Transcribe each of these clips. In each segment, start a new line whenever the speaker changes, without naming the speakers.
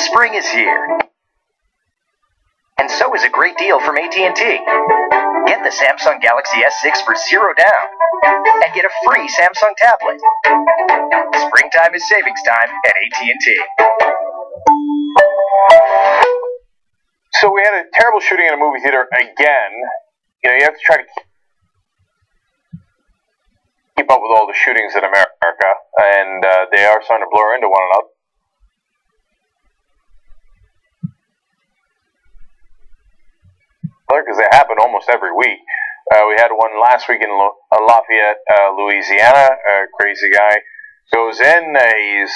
Spring is here. And so is a great deal from AT&T. Get the Samsung Galaxy S6 for $0 down and get a free Samsung tablet. Springtime is savings time at AT&T.
So we had a terrible shooting in a movie theater again. You know, you have to try to keep up with all the shootings in America, and they are starting to blur into one another. Because they happen almost every week. We had one last week in Lafayette, Louisiana. A crazy guy goes in. He's,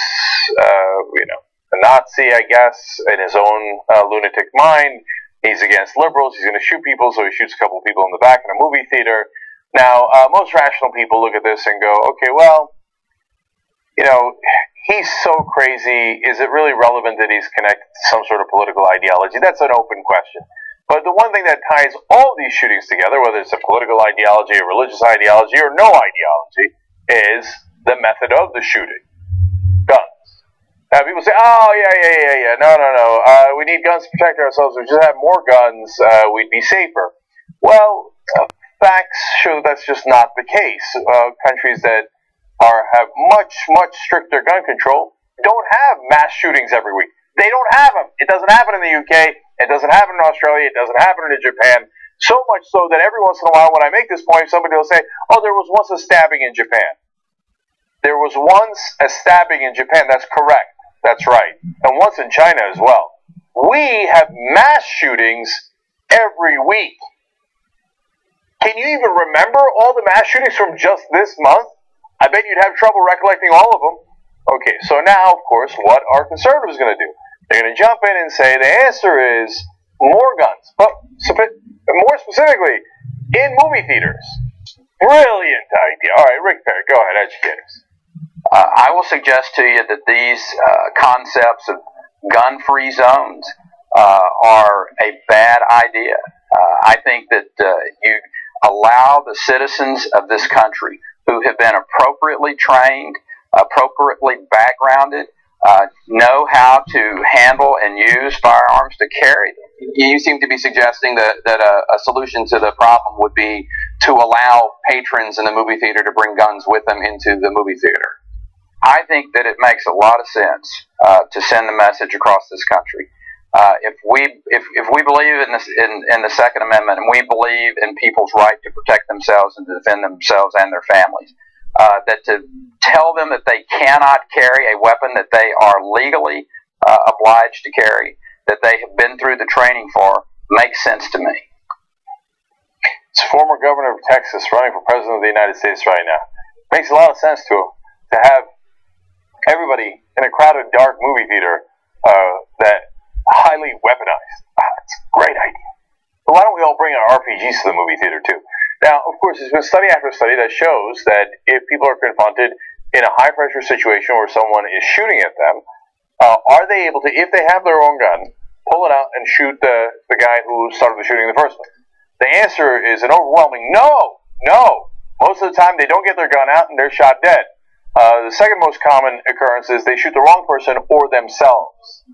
a Nazi, I guess, in his own lunatic mind. He's against liberals. He's going to shoot people, so he shoots a couple of people in the back in a movie theater. Now, most rational people look at this and go, okay, well, you know, he's so crazy. Is it really relevant that he's connected to some sort of political ideology? That's an open question. But the one thing that ties all these shootings together, whether it's a political ideology, a religious ideology, or no ideology, is the method of the shooting. Guns. Now, people say, oh, yeah. No. We need guns to protect ourselves. If we just have more guns, we'd be safer. Well, facts show that that's just not the case. Countries that have much stricter gun control don't have mass shootings every week. They don't have them. It doesn't happen in the UK. It doesn't happen in Australia. It doesn't happen in Japan. So much so that every once in a while when I make this point, somebody will say, oh, there was once a stabbing in Japan. There was once a stabbing in Japan. That's correct. That's right. And once in China as well. We have mass shootings every week. Can you even remember all the mass shootings from just this month? I bet you'd have trouble recollecting all of them. Okay, so now, of course, what are conservatives going to do? They're going to jump in and say the answer is more guns. But more specifically, in movie theaters. Brilliant idea. All right, Rick Perry, go ahead, educate us.
I will suggest to you that these concepts of gun-free zones are a bad idea. I think that you allow the citizens of this country who have been appropriately trained, appropriately backgrounded, know how to handle and use firearms to carry them. You seem to be suggesting that a solution to the problem would be to allow patrons in the movie theater to bring guns with them into the movie theater. I think that it makes a lot of sense to send the message across this country. If we believe in the Second Amendment, and we believe in people's right to protect themselves and to defend themselves and their families, that to tell them that they cannot carry a weapon that they are legally obliged to carry, that they have been through the training for, makes sense to me.
It's former governor of Texas running for president of the United States right now. Makes a lot of sense to him to have everybody in a crowded, dark movie theater that highly weaponized. It's a great idea. But why don't we all bring our RPGs to the movie theater too? Now, of course, there's been study after study that shows that if people are confronted in a high-pressure situation where someone is shooting at them, are they able to, if they have their own gun, pull it out and shoot the guy who started the shooting in the first place? The answer is an overwhelming no. Most of the time, they don't get their gun out and they're shot dead. The second most common occurrence is they shoot the wrong person or themselves.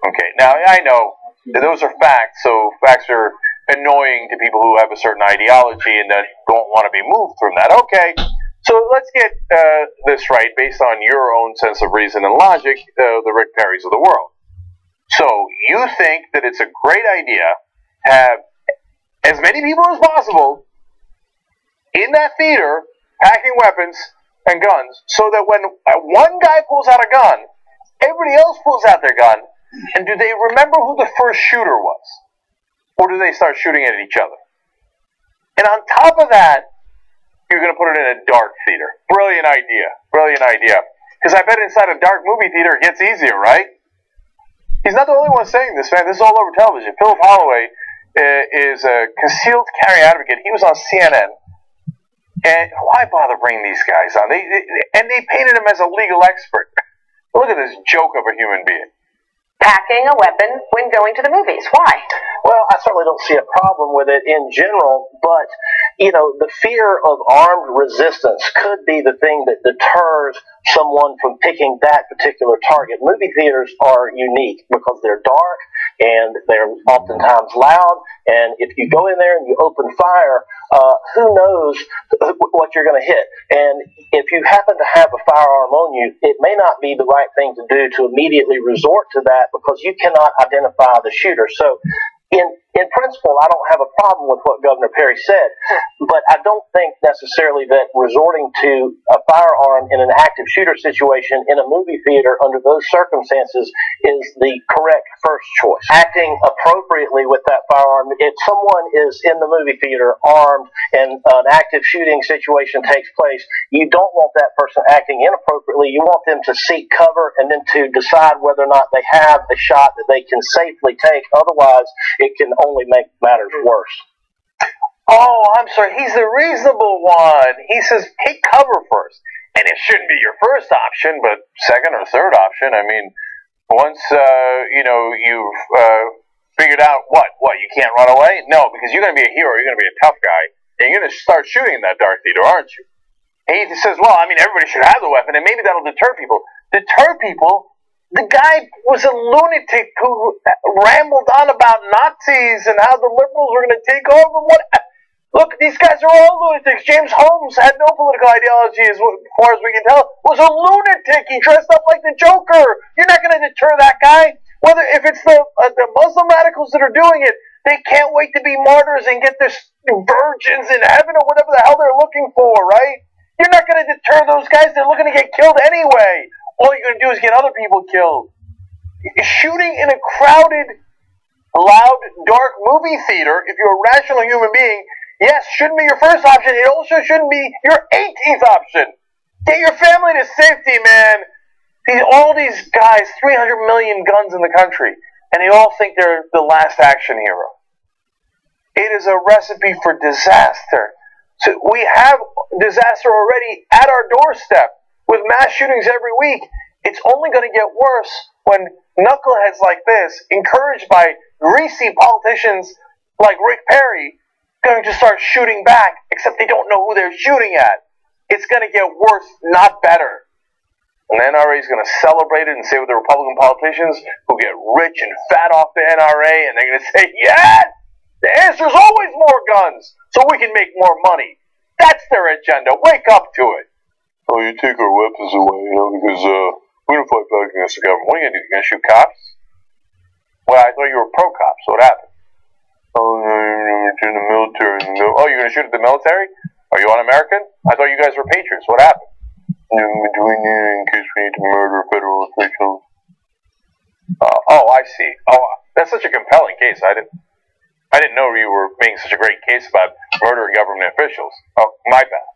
Okay, now I know that those are facts, so facts are annoying to people who have a certain ideology and that don't want to be moved from that. Okay, so let's get this right based on your own sense of reason and logic, the Rick Perrys of the world. So you think that it's a great idea to have as many people as possible in that theater packing weapons and guns so that when one guy pulls out a gun, everybody else pulls out their gun, and do they remember who the first shooter was? Or do they start shooting at each other? And on top of that, you're going to put it in a dark theater. Brilliant idea. Brilliant idea. Because I bet inside a dark movie theater it gets easier, right? He's not the only one saying this, man. This is all over television. Philip Holloway is a concealed carry advocate. He was on CNN. And why bother bringing these guys on? They painted him as a legal expert. Look at this joke of a human being.
Packing a weapon when going to the movies. Why?
Well, I certainly don't see a problem with it in general, but the fear of armed resistance could be the thing that deters someone from picking that particular target. Movie theaters are unique because they're dark and they're oftentimes loud, and if you go in there and you open fire, who knows what you're going to hit. And if you happen to have a firearm on you, it may not be the right thing to do to immediately resort to that because you cannot identify the shooter. So in principle, I don't have a problem with what Governor Perry said, but I don't think necessarily that resorting to a firearm in an active shooter situation in a movie theater under those circumstances is the correct first choice. Acting appropriately with that firearm, if someone is in the movie theater armed and an active shooting situation takes place, you don't want that person acting inappropriately. You want them to seek cover and then to decide whether or not they have a shot that they can safely take. Otherwise, it can only make matters worse.
Oh, I'm sorry. He's the reasonable one. He says take cover first. And it shouldn't be your first option, but second or third option. I mean, once, you've figured out what, you can't run away? No, because you're going to be a hero. You're going to be a tough guy. And you're going to start shooting in that dark theater, aren't you? And he says, well, I mean, everybody should have the weapon, and maybe that'll deter people. Deter people? The guy was a lunatic who rambled on about Nazis and how the liberals were going to take over. Look, these guys are all lunatics. James Holmes had no political ideology, as far as we can tell. Was a lunatic. He dressed up like the Joker. You're not going to deter that guy. If it's the Muslim radicals that are doing it, they can't wait to be martyrs and get their virgins in heaven or whatever the hell they're looking for, right? You're not going to deter those guys. They're looking to get killed anyway. All you're going to do is get other people killed. Shooting in a crowded, loud, dark movie theater, if you're a rational human being, yes, shouldn't be your first option. It also shouldn't be your 18th option. Get your family to safety, man. All these guys, 300 million guns in the country, and they all think they're the last action hero. It is a recipe for disaster. So we have disaster already at our doorstep. With mass shootings every week, it's only going to get worse when knuckleheads like this, encouraged by greasy politicians like Rick Perry, going to start shooting back, except they don't know who they're shooting at. It's going to get worse, not better. And the NRA is going to celebrate it and say with the Republican politicians who get rich and fat off the NRA, and they're going to say, yes, the answer is always more guns, so we can make more money. That's their agenda. Wake up to it. Oh, you take our weapons away, because we're going to fight back against the government. What are you going to do? You going to shoot cops? Well, I thought you were pro-cops. What happened? Oh, no, you're in the military. Oh, you're going to shoot at the military? Are you un-American? I thought you guys were patriots. What happened? We're doing it in case we need to murder federal officials. Oh, I see. Oh, that's such a compelling case. I didn't know you were making such a great case about murdering government officials. Oh, my bad.